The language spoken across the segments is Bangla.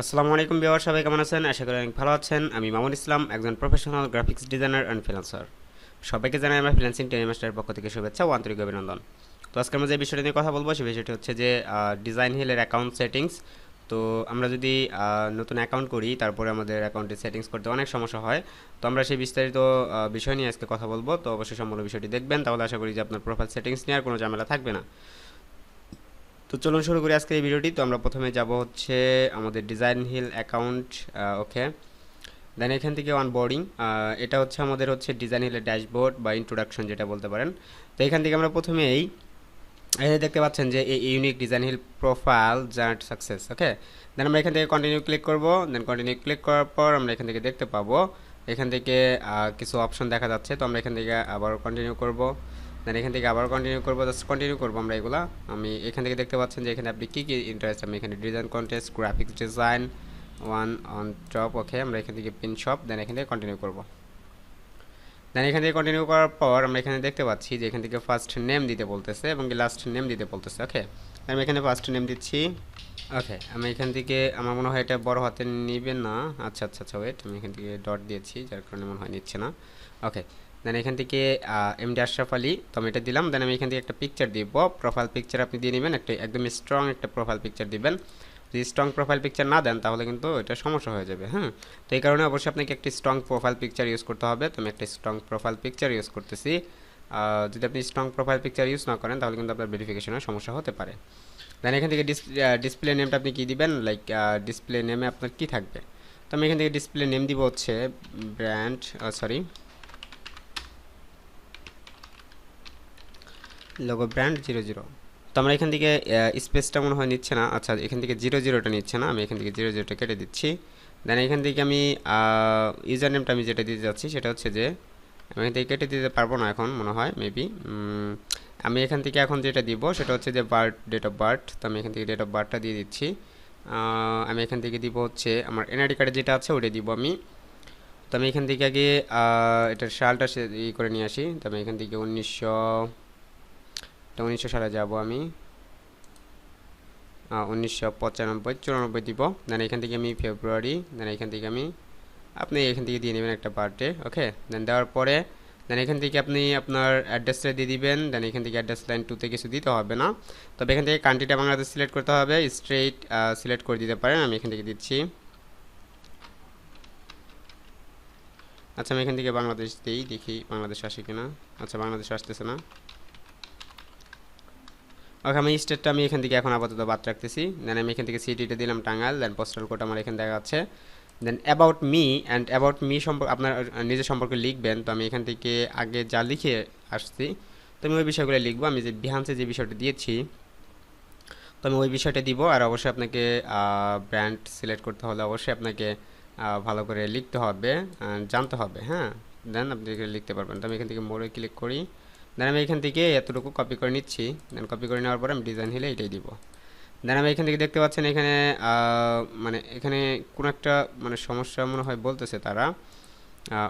আসসালামু আলাইকুম ভিউয়ার, সবাই কেমন আছেন? আশা করি অনেক ভালো আছেন। আমি মামুন ইসলাম, একজন professional graphics designer and freelancer. সবাইকে জানাই আমার ফ্রিল্যান্সিং ট্রেনিং মাস্টারের পক্ষ থেকে শুভেচ্ছা ও আন্তরিক অভিনন্দন। তো আজকে আমরা যে বিষয়টা নিয়ে কথা বলবো সেই বিষয়টি হচ্ছে যে ডিজাইন হিলের অ্যাকাউন্ট সেটিংস। তো আমরা যদি নতুন অ্যাকাউন্ট করি, তারপরে আমাদের অ্যাকাউন্টে সেটিংস করতে অনেক সমস্যা হয়। তো আমরা সেই বিস্তারিত বিষয় নিয়ে আজকে কথা বলবো। তো অবশ্যই সম্পূর্ণ বিষয়টি দেখবেন, তাহলে আশা করি যে আপনার প্রোফাইল সেটিংস নিয়ে আর কোনো ঝামেলা থাকবে না। তো চলুন শুরু করি আজকের এই ভিডিওটি। তো আমরা প্রথমে যাব হচ্ছে আমাদের ডিজাইন হিল অ্যাকাউন্ট। ওকে, দেন এখান থেকে অনবোর্ডিং। এটা হচ্ছে আমাদের হচ্ছে ডিজাইন হিলের ড্যাশবোর্ড বা ইন্ট্রোডাকশন যেটা বলতে পারেন। তো এখান থেকে আমরা প্রথমেই এই দেখতে পাচ্ছেন যে এই unique design hill profile জার্ট success. ওকে, দেন আমরা এখান থেকে কন্টিনিউ ক্লিক করব। দেন কন্টিনিউ ক্লিক করার পর আমরা এখান থেকে দেখতে পাবো এখান থেকে কিছু অপশন দেখা যাচ্ছে। তো আমরা এখান থেকে আবার কন্টিনিউ করব। দেন এখান থেকে আবার কন্টিনিউ করবো, জাস্ট কন্টিনিউ করবো আমরা এগুলা। আমি এখান থেকে দেখতে পাচ্ছেন যে এখানে আপনি কী কী ইন্টারেস্ট। আমি এখানে design contest, graphics design, one on top. Okay, আমরা এখান থেকে পিন শপ, দেন এখান থেকে কন্টিনিউ করবো। দেন এখান থেকে কন্টিনিউ করার পর আমরা এখানে দেখতে পাচ্ছি যে এখান থেকে ফার্স্ট নেম দিতে বলতেছে এবং লাস্ট নেম দিতে বলতেছে। ওকে, আমি এখানে ফার্স্ট নেম দিচ্ছি। ওকে, আমি এখান থেকে আমার মনে হয় এটা বড় হাতে নিবে না। আচ্ছা আচ্ছা আচ্ছা, ওয়েট, আমি এখান থেকে ডট দিয়েছি যার কারণে মনে হয় নিচ্ছে না। ওকে, দেন এখান থেকে এমডি আশরাফ আলী, তো আমি এটা দিলাম। দেন আমি এখান থেকে একটা পিকচার দিব, প্রোফাইল পিকচার আপনি দিয়ে নেবেন, একটা একদম স্ট্রং একটা প্রোফাইল পিকচার দিবেন। যদি স্ট্রং প্রোফাইল পিকচার না দেন তাহলে কিন্তু এটা সমস্যা হয়ে যাবে। হ্যাঁ, তো এই কারণে অবশ্যই আপনাকে একটি স্ট্রং প্রোফাইল পিকচার ইউজ করতে হবে। তো আমি একটা স্ট্রং প্রোফাইল পিকচার ইউজ করতেছি। যদি আপনি স্ট্রং প্রোফাইল পিকচার ইউজ না করেন তাহলে কিন্তু আপনার ভেরিফিকেশনের সমস্যা হতে পারে। দেন এখান থেকে ডিসপ্লে নেমটা আপনি কী দিবেন, লাইক ডিসপ্লে নেমে আপনার কী থাকবে। তো আমি এখান থেকে ডিসপ্লে নেম দিব হচ্ছে ব্র্যান্ড, সরি, লোগো ব্র্যান্ড 00। তো আমরা এখান থেকে স্পেসটা মনে হয় নিচ্ছে না। আচ্ছা, এখান থেকে 00টা নিচ্ছে না, আমি এখান থেকে 00টা কেটে দিচ্ছি। দেন এখান থেকে আমি ইউজার নেমটা আমি যেটা দিতে যাচ্ছি সেটা হচ্ছে যে আমি এখান থেকে কেটে দিতে পারবো না এখন মনে হয়, মেবি। আমি এখান থেকে এখন যেটা দিব সেটা হচ্ছে যে ডেট অফ বার্থ। তো আমি এখান থেকে ডেট অফ বার্থটা দিয়ে দিচ্ছি। আমি এখান থেকে দিব হচ্ছে আমার এনআইডি কার্ডে যেটা আছে ওটাই দিব আমি। তো আমি এখান থেকে আগে এটার সালটা করে নিয়ে আসি। তো আমি এখান থেকে 1900 সালে যাব আমি, 1995 94 দিব। দেন এখান থেকে আমি ফেব্রুয়ারি, দেন এখান থেকে আমি আপনি এখান থেকে দিয়ে নেবেন একটা বার্থডে। ওকে, দেন দেওয়ার পরে দেন এখান থেকে আপনি আপনার অ্যাড্রেসটা দিয়ে দিবেন। দেন এখান থেকে অ্যাড্রেস লাইন 2তে কিছু দিতে হবে না, তবে এখান থেকে কান্ট্রিটা বাংলাদেশ সিলেক্ট করতে হবে। স্ট্রেইট সিলেক্ট করে দিতে পারেন, আমি এখান থেকে দিচ্ছি। আচ্ছা, আমি এখান থেকে বাংলাদেশ দিই, দেখি বাংলাদেশ আসে কিনা। আচ্ছা, বাংলাদেশ আসতেছে না। ওকে, আমি স্টেটটা আমি এখান থেকে এখন আপাতত বাদ রাখতেছি। দেন আমি এখান থেকে সিটিটা দিলাম টাঙ্গাইল। দেন পোস্টাল কোড আমার এখানে দেখা যাচ্ছে। Then about me, and about me সম্পর্কে আপনার নিজের সম্পর্কে লিখবেন। তো আমি এখান থেকে আগে যা লিখে আসছি তো আমি ওই বিষয়গুলো লিখবো। আমি যে বিহান্সে যে বিষয়টা দিয়েছি তো আমি ওই বিষয়টা দিব। আর অবশ্যই আপনাকে ব্র্যান্ড সিলেক্ট করতে হলে অবশ্যই আপনাকে ভালো করে লিখতে হবে, জানতে হবে। হ্যাঁ, দেন আপনি লিখতে পারবেন। তো আমি এখান থেকে মোড়ে ক্লিক করি। দেন আমি এখান থেকে এতটুকু কপি করে নিচ্ছি। দেন কপি করে নেওয়ার পরে আমি ডিজাইন হিলে এটাই দিব। দেন আমি এখান থেকে দেখতে পাচ্ছেন এখানে মানে এখানে কোনো একটা মানে সমস্যা মনে হয় বলতেছে তারা।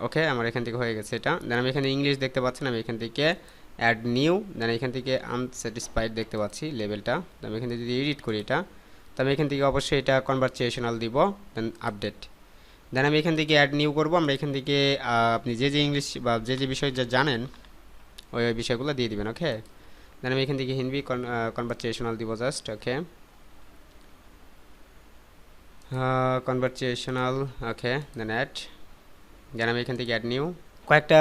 ওকে, আমার এখান থেকে হয়ে গেছে এটা। দেন আমি এখানে ইংলিশ দেখতে পাচ্ছেন, আমি এখান থেকে অ্যাড নিউ, দেন এখান থেকে আনস্যাটিসফাইড দেখতে পাচ্ছি লেভেলটা। তো আমি এখান থেকে যদি এডিট করি এটা, তো আমি এখান থেকে অবশ্যই এটা কনভারসেশনাল দিব। দেন আপডেট, দেন আমি এখান থেকে অ্যাড নিউ করবো। আমরা এখান থেকে আপনি যে যে ইংলিশ বা যে যে বিষয় যা জানেন ওই ওই বিষয়গুলো দিয়ে দিবেন। ওকে, দেন আমি এখান থেকে হিন্দি কনভারসেশনাল দিব জাস্ট। ওকে, কনভারসেশনাল। ওকে, দেন অ্যাড, দেন আমি এখান থেকে অ্যাড নিউ কয়েকটা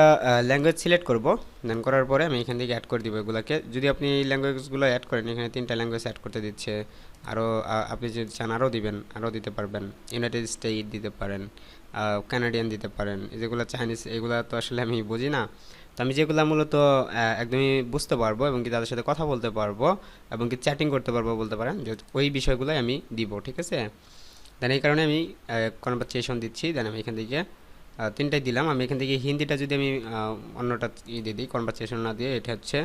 ল্যাঙ্গুয়েজ সিলেক্ট করব। দেন করার পরে আমি এখান থেকে অ্যাড করে দিব এগুলোকে। যদি আপনি ল্যাঙ্গুয়েজগুলো অ্যাড করেন, এখানে 3টা ল্যাঙ্গুয়েজ অ্যাড করতে দিচ্ছে। আরও আপনি যদি চান আরও দিবেন, আরও দিতে পারবেন। ইউনাইটেড স্টেট দিতে পারেন, কানাডিয়ান দিতে পারেন। যেগুলো চাইনিজ এগুলো তো আসলে আমি বুঝি না। তো আমি যেগুলো মূলত একদমই বুঝতে পারবো এবং কি তাদের সাথে কথা বলতে পারবো এবং কি চ্যাটিং করতে পারবো বলতে পারেন, যে ওই বিষয়গুলোই আমি দিব। ঠিক আছে, দেন এই কারণে আমি কনভারসেশন দিচ্ছি। দেন আমি এখান থেকে 3টাই দিলাম। আমি এখান থেকে হিন্দিটা যদি আমি অন্যটা দিয়ে দিই, কনভারসেশন না দিয়ে এটা হচ্ছে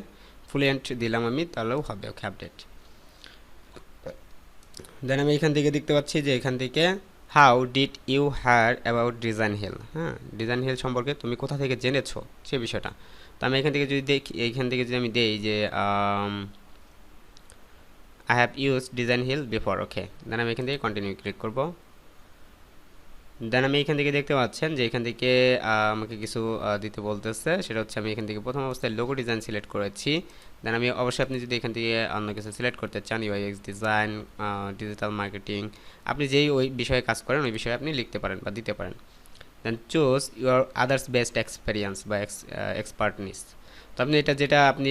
ফ্লুয়েন্ট দিলাম আমি, তাহলেও হবে। ওকে, আপডেট। দেন আমি এখান থেকে দেখতে পাচ্ছি যে এখান থেকে how did you hear about Design Hill. হ্যাঁ, ডিজাইন হিল সম্পর্কে তুমি কোথা থেকে জেনেছো সে বিষয়টা। তো আমি এখান থেকে যদি দেখি, এইখান থেকে যদি আমি দেই যে I have use design hill before. Okay, then আমি এখান থেকে কন্টিনিউ ক্লিক করবো। দেন আমি এখান থেকে দেখতে পাচ্ছেন যে এখান থেকে আমাকে কিছু দিতে বলতেছে, সেটা হচ্ছে আমি এখান থেকে প্রথম অবস্থায় লোগো ডিজাইন সিলেক্ট করেছি। দেন আমি অবশ্যই আপনি যদি এখান থেকে অন্য কিছু সিলেক্ট করতে চান, ইউআইএক্স ডিজাইন, ডিজিটাল মার্কেটিং, আপনি যেই ওই বিষয়ে কাজ করেন ওই বিষয়ে আপনি লিখতে পারেন বা দিতে পারেন। Then choose your others best experience বা এক্সপার্টনেস। তো আপনি এটা যেটা আপনি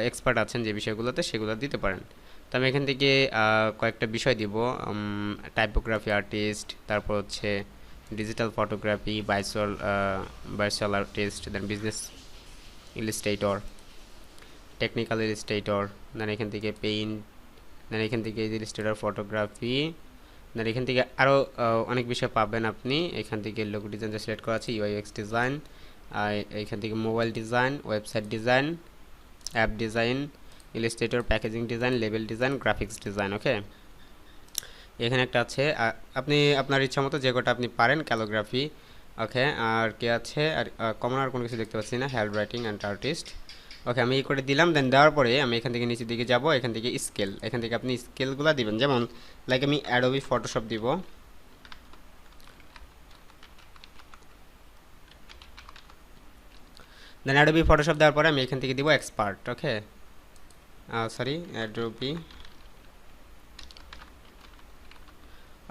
এক্সপার্ট আছেন যে বিষয়গুলোতে সেগুলো দিতে পারেন। তো আমি এখান থেকে কয়েকটা বিষয় দিব, টাইপোগ্রাফি আর্টিস্ট, তারপর হচ্ছে ডিজিটাল ফটোগ্রাফি, ভার্চুয়াল আর্টিস্ট, দেন বিজনেস ইলিস্ট্রেটর, টেকনিক্যাল ইলিস্ট্রেটর, দেন এখান থেকে পেইন্ট, দেন এখান থেকে ইলিস্ট্রেটর ফটোগ্রাফি, দেন এখান থেকে আরও অনেক বিষয় পাবেন আপনি। এখান থেকে লোগো ডিজাইনটা সিলেক্ট করা আছে, ইউআইএক্স ডিজাইন, এখান থেকে mobile design, website design, app design, illustrator, packaging design, label design, graphics design. Okay, এখানে একটা আছে, আপনি আপনার ইচ্ছা মতো যে কটা আপনি পারেন, ক্যালোগ্রাফি। ওকে, আর কে আছে, আর কমন আর কোনো কিছু দেখতে পাচ্ছি না, হ্যান্ড রাইটিং অ্যান্ড আর্টিস্ট। ওকে, আমি এই করে দিলাম। দেন দেওয়ার পরে আমি এখান থেকে নিচের দিকে যাব, এখান থেকে স্কেল, এখান থেকে আপনি স্কেলগুলো দিবেন, যেমন লাইক আমি অ্যাডোবি ফটোশপ দিব। দেন অ্যাডোবি ফটোশপ দেওয়ার পরে আমি এখান থেকে দিব এক্সপার্ট। ওকে, সরি, অ্যাডোবি,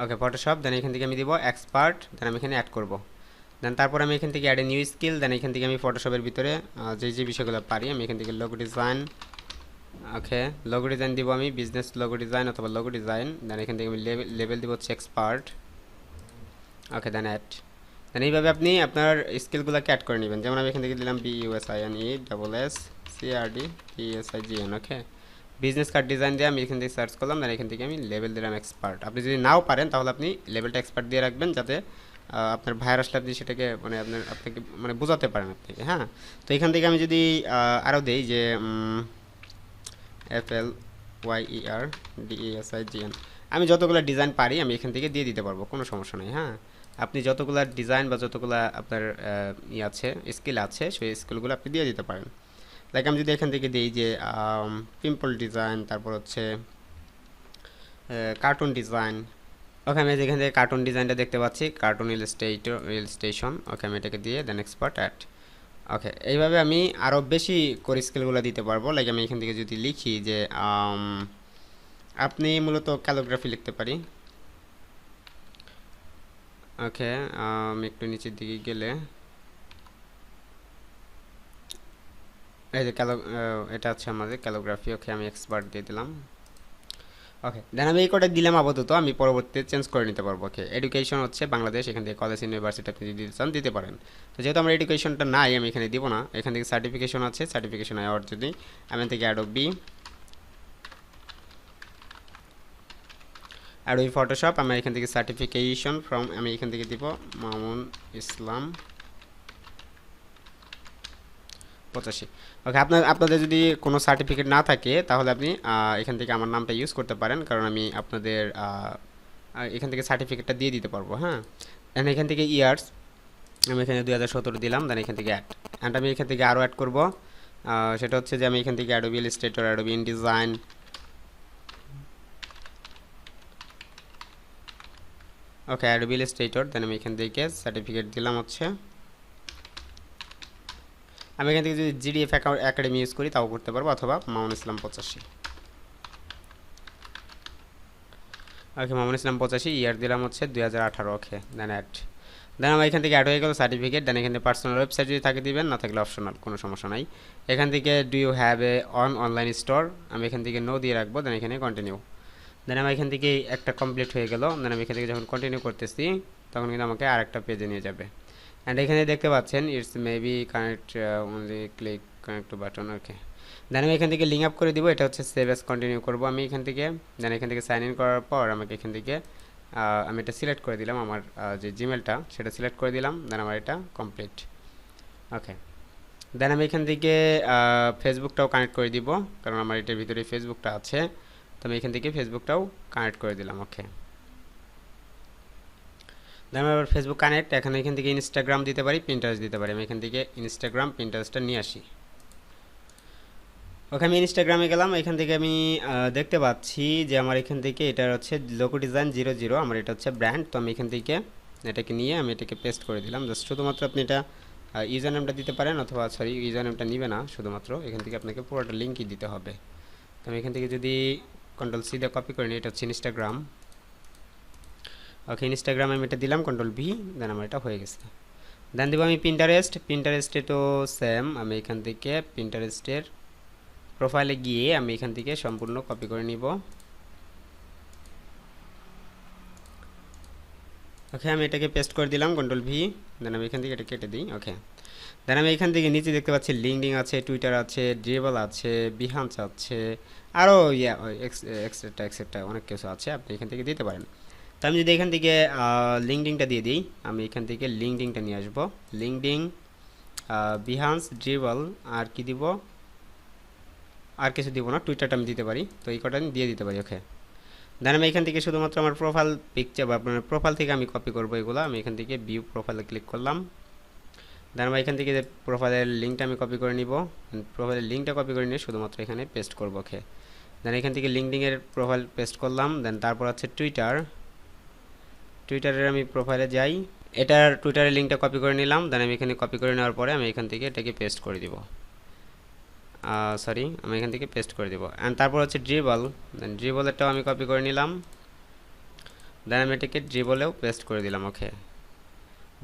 ওকে ফটোশপ। দেন এখান থেকে আমি দিব এক্সপার্ট, দেন আমি এখানে অ্যাড করব। দেন তারপর আমি এখান থেকে অ্যাড এ নিউ স্কিল। দেন এখান থেকে আমি ফটোশপের ভিতরে যে যে বিষয়গুলো পারি আমি এখান থেকে লোগো ডিজাইন, ওকে লোগো ডিজাইন দিব আমি, বিজনেস লোগো ডিজাইন অথবা লোগো ডিজাইন। দেন এখান থেকে আমি লেভেল দিব হচ্ছে এক্সপার্ট। ওকে, দেন অ্যাড। দেন এইভাবে আপনি আপনার স্কিলগুলোকে অ্যাড করে নেবেন। যেমন আমি এখান থেকে দিলাম BUSINESSIDESIGN। ওকে, বিজনেস কার্ড ডিজাইন দিয়ে আমি এখান থেকে সার্চ করলাম। দেন এখান থেকে আমি লেভেল দিলাম এক্সপার্ট। আপনি যদি নাও পারেন তাহলে আপনি লেভেলটা এক্সপার্ট দিয়ে রাখবেন, যাতে আপনার ভাইয়ের আসলে আপনি সেটাকে মানে আপনাকে মানে বোঝাতে পারেন আপনাকে। হ্যাঁ, তো এখান থেকে আমি যদি আরও দেই যে FLYERDESIGN, আমি যতগুলো ডিজাইন পারি আমি এখান থেকে দিয়ে দিতে পারবো, কোনো সমস্যা নেই। হ্যাঁ, আপনি যতগুলো ডিজাইন বা যতগুলো আপনার আছে স্কিল আছে সেই স্কিলগুলো আপনি দিয়ে দিতে পারেন। লাইক আমি যদি এখান থেকে দিই যে পিম্পল ডিজাইন, তারপর হচ্ছে কার্টুন ডিজাইন। ওকে, আমি যেখান থেকে কার্টুন ডিজাইনটা দেখতে পাচ্ছি, কার্টুন ইলিস্ট্রেশন। ওকে, আমি এটাকে দিয়ে দেন এক্সপার্ট অ্যাড। ওকে, এইভাবে আমি আরও বেশি করে স্কিলগুলো দিতে পারবো। লাইক আমি এখান থেকে যদি লিখি যে আপনি মূলত ক্যালোগ্রাফি লিখতে পারি। ওকে, আমি একটু নিচের দিকে গেলে এই যে এটা হচ্ছে আমাদের ক্যালোগ্রাফি। ওকে, আমি এক্সপার্ট দিয়ে দিলাম। ওকে, দেন আমি এই কোডে দিলাম আপাতত, আমি পরবর্তীতে চেঞ্জ করে নিতে পারবো। ওকে, এডুকেশন হচ্ছে বাংলাদেশ, এখান থেকে কলেজ ইউনিভার্সিটি আপনি যদি চান দিতে পারেন। তো যেহেতু আমার এডুকেশনটা নাই আমি এখানে দিব না। এখান থেকে সার্টিফিকেশন আছে, সার্টিফিকেশন অ্যাওয়ার্ড যদি আমি থেকে অ্যাডোবি ফটোশপ, আমি এখান থেকে সার্টিফিকেশন ফ্রম আমি এখান থেকে দিব মামুন ইসলাম 85। ওকে, আপনাদের যদি কোনো সার্টিফিকেট না থাকে তাহলে আপনি এখান থেকে আমার নামটা ইউজ করতে পারেন, কারণ আমি আপনাদের এখান থেকে সার্টিফিকেটটা দিয়ে দিতে পারবো। হ্যাঁ, এখান থেকে ইয়ার্স আমি এখানে 2017 দিলাম। দেন এখান থেকে অ্যাড আমি এখান থেকে আরও অ্যাড করবো। সেটা হচ্ছে যে আমি এখান থেকে অ্যাডোবি ইলাস্ট্রেটর, অ্যাডোবি ইনডিজাইন, ওকে অ্যাডোবি ইলাস্ট্রেটর। দেন আমি এখান থেকে সার্টিফিকেট দিলাম হচ্ছে, আমি এখান থেকে যদি জিডিএফ একাডেমি ইউজ করি তাও করতে পারবো, অথবা মামুন ইসলাম 85। ওকে, মামুন ইসলাম 85, ইয়ার দিলাম হচ্ছে 2018। ওকে, দেন অ্যাড। দেন আমার এখান থেকে অ্যাড হয়ে গেল সার্টিফিকেট। দেন এখান থেকে পার্সোনাল ওয়েবসাইট যদি থাকে দিবেন, না থাকলে অপশনাল, কোনো সমস্যা নাই। এখান থেকে do you have a online store, আমি এখান থেকে নো দিয়ে রাখবো। দেন এখানে কন্টিনিউ। দেন আমার এখান থেকে একটা কমপ্লিট হয়ে গেল। দেন আমি এখান থেকে যখন কন্টিনিউ করতেছি তখন কিন্তু আমাকে আরেকটা পেজে নিয়ে যাবে। অ্যান্ড এখানে দেখতে পাচ্ছেন it's maybe connect only click connect to button. Okay, then আমি এখান থেকে লিঙ্ক আপ করে দিব। এটা হচ্ছে সেভ এস কন্টিনিউ করবো আমি এখান থেকে। দেন এখান থেকে সাইন ইন করার পর আমাকে এখান থেকে আমি এটা সিলেক্ট করে দিলাম, আমার যে জিমেলটা সেটা সিলেক্ট করে দিলাম। দেন আমার এটা কমপ্লিট। ওকে, দেন আমি এখান থেকে ফেসবুকটাও কানেক্ট করে দিব, কারণ আমার এটার ভিতরে ফেসবুকটা আছে। তো আমি এখান থেকে ফেসবুকটাও কানেক্ট করে দিলাম। ওকে, দেন আমি আবার ফেসবুক কানেক্ট, এখান থেকে ইনস্টাগ্রাম দিতে পারি, পিন্টারেস্ট দিতে পারি। আমি এখান থেকে ইনস্টাগ্রাম পিন্টারেস্টটা নিয়ে আসি। ওকে, আমি ইনস্টাগ্রামে গেলাম। এখান থেকে আমি দেখতে পাচ্ছি যে আমার এখান থেকে এটা হচ্ছে লোগো ডিজাইন 00, আমার এটা হচ্ছে ব্র্যান্ড। তো আমি এখান থেকে এটাকে নিয়ে আমি এটাকে পেস্ট করে দিলাম। জাস্ট শুধুমাত্র আপনি এটা ইউজার নেমটা দিতে পারেন, অথবা সরি ইউজার নেমটা নিবে না, শুধুমাত্র এখান থেকে আপনাকে পুরোটা লিঙ্কই দিতে হবে। তো আমি এখান থেকে যদি কন্ট্রোল সি দিয়ে কপি করে নিই, এটা হচ্ছে ইনস্টাগ্রাম। ওকে, ইনস্টাগ্রাম আমি এটা দিলাম, কন্ট্রোল ভি, দেন আমার এটা হয়ে গেছে। দেন দেবো আমি পিন্টারেস্টে তো সেম, আমি এখান থেকে পিন্টারেস্টের প্রোফাইলে গিয়ে আমি এখান থেকে সম্পূর্ণ কপি করে নিব। ওকে, আমি এটাকে পেস্ট করে দিলাম, কন্ট্রোল ভি, দেন আমি এখান থেকে এটা কেটে দিই। ওকে, দেন আমি এখান থেকে নিচে দেখতে পাচ্ছি লিঙ্কডিন আছে, টুইটার আছে, ড্রিবল আছে, বিহান্স আছে, আরও এক্সেট্রা অনেক কিছু আছে, আপনি এখান থেকে দিতে পারেন। তো আমি যদি এখান থেকে লিঙ্কডিনটা দিয়ে দিই, আমি এখান থেকে লিঙ্কডিনটা নিয়ে আসবো, লিঙ্কডিন, বিহান্স, ড্রিবল, আর কি দিব, আর কিছু দিব না, টুইটারটা আমি দিতে পারি, তো এই কটা আমি দিয়ে দিতে পারি। ওকে, দেন আমি এখান থেকে শুধুমাত্র আমার প্রোফাইল পিকচার বা আপনার প্রোফাইল থেকে আমি কপি করবো এগুলো। আমি এখান থেকে ভিউ প্রোফাইলে ক্লিক করলাম, দেন আমি এখান থেকে যে প্রোফাইলের লিঙ্কটা আমি কপি করে নিব, প্রোফাইলের লিঙ্কটা কপি করে নিয়ে শুধুমাত্র এখানে পেস্ট করবো। ওকে, দেন এখান থেকে লিঙ্কডিনের প্রোফাইল পেস্ট করলাম, দেন তারপর আছে টুইটারের আমি প্রোফাইলে যাই, এটার টুইটারের লিঙ্কটা কপি করে নিলাম, দেন আমি এখানে কপি করে নেওয়ার পরে আমি এখান থেকে এটাকে পেস্ট করে দিব, আমি এখান থেকে পেস্ট করে দিব। অ্যান্ড তারপর হচ্ছে ড্রিবল, দেন ড্রিবলেরটাও আমি কপি করে নিলাম, দেন আমি এটাকে ড্রিবলেও পেস্ট করে দিলাম। ওকে,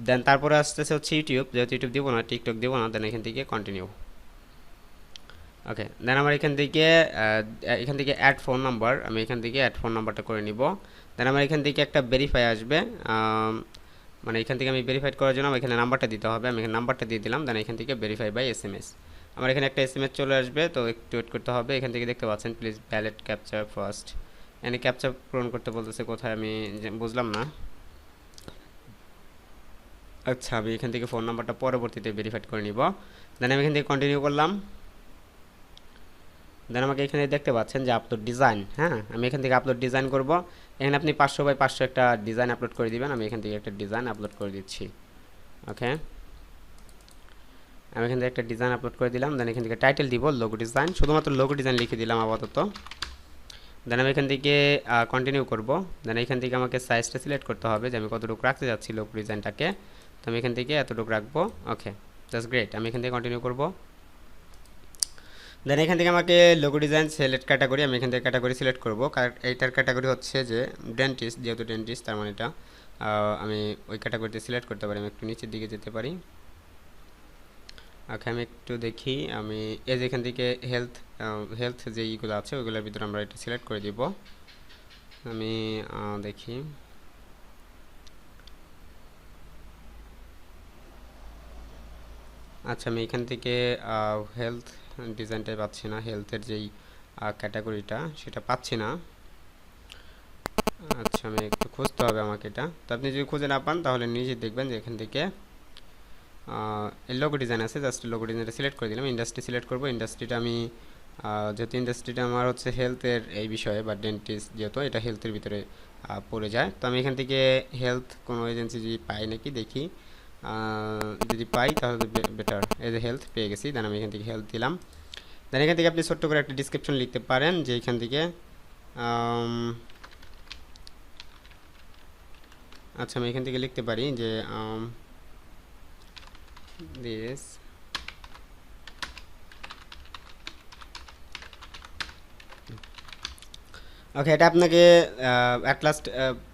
দেন তারপরে আসতেছে হচ্ছে ইউটিউব, যেহেতু ইউটিউব দিব না, টিকটক দিব না, দেন এখান থেকে কন্টিনিউ। ওকে, দেন আমার এখান থেকে অ্যাড ফোন নাম্বার, আমি এখান থেকে অ্যাড ফোন নাম্বারটা করে নিব। দেন আমার এখান থেকে একটা ভেরিফাই আসবে, মানে এখান থেকে আমি ভেরিফাইড করার জন্য আমার এখানে নাম্বারটা দিতে হবে, আমি এখানে নাম্বারটা দিয়ে দিলাম, দেন এখান থেকে ভেরিফাই বাই SMS, আমার এখানে একটা SMS চলে আসবে, তো একটু ওয়েট করতে হবে। এখান থেকে দেখতে পাচ্ছেন প্লিজ ভ্যালিড ক্যাপচার ফার্স্ট, এখানে ক্যাপচার পূরণ করতে বলতেছে, কোথায় আমি বুঝলাম না। আচ্ছা, আমি এখান থেকে ফোন নাম্বারটা পরবর্তীতে ভেরিফাইড করে নিব, দেন আমি এখান থেকে কন্টিনিউ করলাম। দেন আমাকে এখানে দেখতে পাচ্ছেন যে আপলোড ডিজাইন, হ্যাঁ, আমি এখান থেকে আপলোড ডিজাইন করব। এখানে আপনি 500 বাই 500 একটা ডিজাইন আপলোড করে দিবেন, আমি এখান থেকে একটা ডিজাইন আপলোড করে দিচ্ছি। ওকে, আমি এখান থেকে একটা ডিজাইন আপলোড করে দিলাম, দেন এখান থেকে টাইটেল দিব লোগো ডিজাইন, শুধুমাত্র লোগো ডিজাইন লিখে দিলাম আপাতত। দেন আমি এখান থেকে কন্টিনিউ করব। দেন এখান থেকে আমাকে সাইজটা সিলেক্ট করতে হবে যে আমি কতটুকু রাখতে যাচ্ছি লোগো ডিজাইনটাকে, তো আমি এখান থেকে এতটুকু রাখবো। ওকে, জাস্ট গ্রেট, আমি এখান থেকে কন্টিনিউ করব। দেন এখান থেকে আমাকে লোগো ডিজাইন সিলেক্ট ক্যাটাগরি, আমি এখান থেকে ক্যাটাগরি সিলেক্ট করব, কারণ এইটার ক্যাটাগরি হচ্ছে যে ডেন্টিস্ট, যেহেতু ডেন্টিস্ট তার মানে এটা আমি ওই ক্যাটাগরিতে সিলেক্ট করতে পারি। আমি একটু নিচের দিকে যেতে পারি। ওকে, আমি একটু দেখি, আমি এই যে এখান থেকে হেলথ যে ইগুলো আছে ওইগুলোর ভিতরে আমরা এটা সিলেক্ট করে দিব। আমি দেখি, আচ্ছা, আমি এখান থেকে হেলথ ডিজাইনটাই পাচ্ছি না, হেলথের যেই ক্যাটাগরিটা সেটা পাচ্ছি না। আচ্ছা, আমি একটু খুঁজতে হবে আমাকে এটা, তো আপনি যদি খুঁজে না পান তাহলে নিজে দেখবেন যে এখান থেকে লোগো ডিজাইন আছে, জাস্ট লোগো ডিজাইনটা সিলেক্ট করে দিলাম। ইন্ডাস্ট্রি সিলেক্ট করব, ইন্ডাস্ট্রিটা আমি যেহেতু ইন্ডাস্ট্রিটা আমার হচ্ছে হেলথের এই বিষয়ে বা ডেন্টিস্ট, যেহেতু এটা হেলথের ভিতরে পড়ে যায়, তো আমি এখান থেকে হেলথ কোনো এজেন্সি যদি পাই নাকি দেখি, যদি পাই তাহলে বেটার। এই যে হেলথ পেয়ে গেছি, দেন আমি এখান থেকে হেলথ দিলাম। দেন এখান থেকে আপনি ছোট্ট করে একটা ডিসক্রিপশন লিখতে পারেন যে এখান থেকে আচ্ছা, আমি এখান থেকে লিখতে পারি যে this ওকে, এটা আপনাকে অ্যাট লাস্ট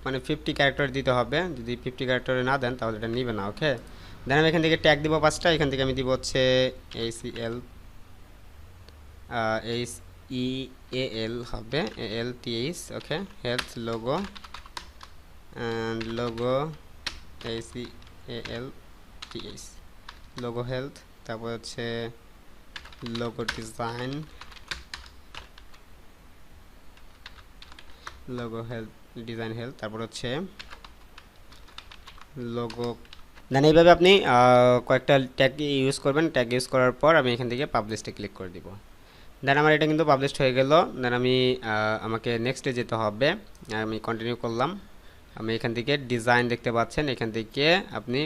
মানে 50 ক্যারেক্টার দিতে হবে, যদি 50 ক্যারেক্টারে না দেন তাহলে এটা নিবে না। ওকে, দেন আমি এখান থেকে ট্যাগ দিব 5টা, এখান থেকে আমি দিব হচ্ছে ACL HEAL হবে ALTH। Okay, health logo and logo ACALTH logo health, তারপর হচ্ছে logo design, logo health design health, তারপর হচ্ছে লোগো। দেন এইভাবে আপনি কয়েকটা ট্যাগ ইউজ করবেন, ট্যাগ ইউজ করার পর আমি এখান থেকে পাবলিশে ক্লিক করে দিব। দেন আমার এটা কিন্তু পাবলিশড হয়ে গেল। দেন আমি আমাকে নেক্সটে যেতে হবে, আমি কন্টিনিউ করলাম। আমি এখান থেকে ডিজাইন দেখতে পাচ্ছেন, এখান থেকে আপনি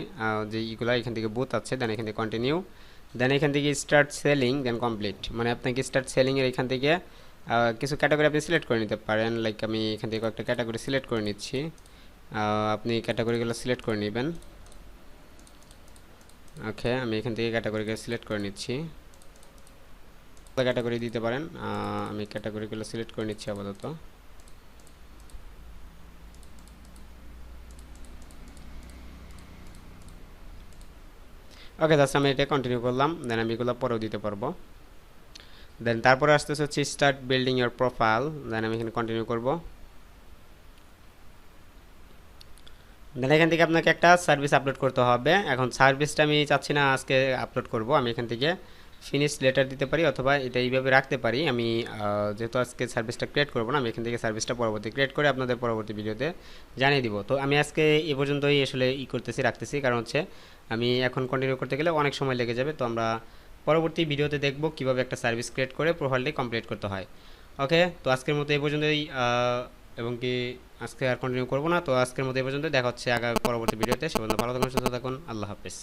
যে ইগুলো এখান থেকে বুথ আছে, দেন এখান থেকে কন্টিনিউ, দেন এখান থেকে স্টার্ট সেলিং, দেন কমপ্লিট, মানে আপনাকে স্টার্ট সেলিংয়ের এখান থেকে কিছু ক্যাটাগরি আপনি সিলেক্ট করে নিতে পারেন। লাইক আমি এখান থেকে কয়েকটা ক্যাটাগরি সিলেক্ট করে নিচ্ছি, আপনি ক্যাটাগরিগুলো সিলেক্ট করে নেবেন। ওকে, আমি এখান থেকে ক্যাটাগরিগুলো সিলেক্ট করে নিচ্ছি। ক্যাটাগরি দিতে পারেন, আমি ক্যাটাগরিগুলো সিলেক্ট করে নিচ্ছি আপাতত। ওকে, জাস্ট আমি এটা কন্টিনিউ করলাম, দেন আমি এগুলো পরেও দিতে পারবো। দেন তারপরে আসতেছে হচ্ছে স্টার্ট বিল্ডিং ইউর প্রোফাইল, দেন আমি এখানে কন্টিনিউ করব। দেন এখান থেকে আপনাকে একটা সার্ভিস আপলোড করতে হবে। এখন সার্ভিসটা আমি চাচ্ছি না আজকে আপলোড করব, আমি এখান থেকে ফিনিশ লেটার দিতে পারি অথবা এটা এইভাবে রাখতে পারি। আমি যেহেতু আজকে সার্ভিসটা ক্রিয়েট করব না, আমি এখান থেকে সার্ভিসটা পরবর্তী ক্রিয়েট করে আপনাদের পরবর্তী ভিডিওতে জানিয়ে দিব। তো আমি আজকে এ পর্যন্তই আসলে করতেছি, রাখতেছি, কারণ হচ্ছে আমি এখন কন্টিনিউ করতে গেলে অনেক সময় লেগে যাবে। তো আমরা পরবর্তী ভিডিওতে দেখব কিভাবে একটা সার্ভিস ক্রিয়েট করে প্রোফাইলটি কমপ্লিট করতে হয়। ওকে, তো আজকের মতো এই পর্যন্তই, এবং কি আজকে আর কন্টিনিউ করব না। তো আজকের মতো এই পর্যন্ত, দেখা হচ্ছে পরবর্তী ভিডিওতে। সে পর্যন্ত ভালো থাকুন, সুস্থ থাকুন, আল্লাহ হাফেজ।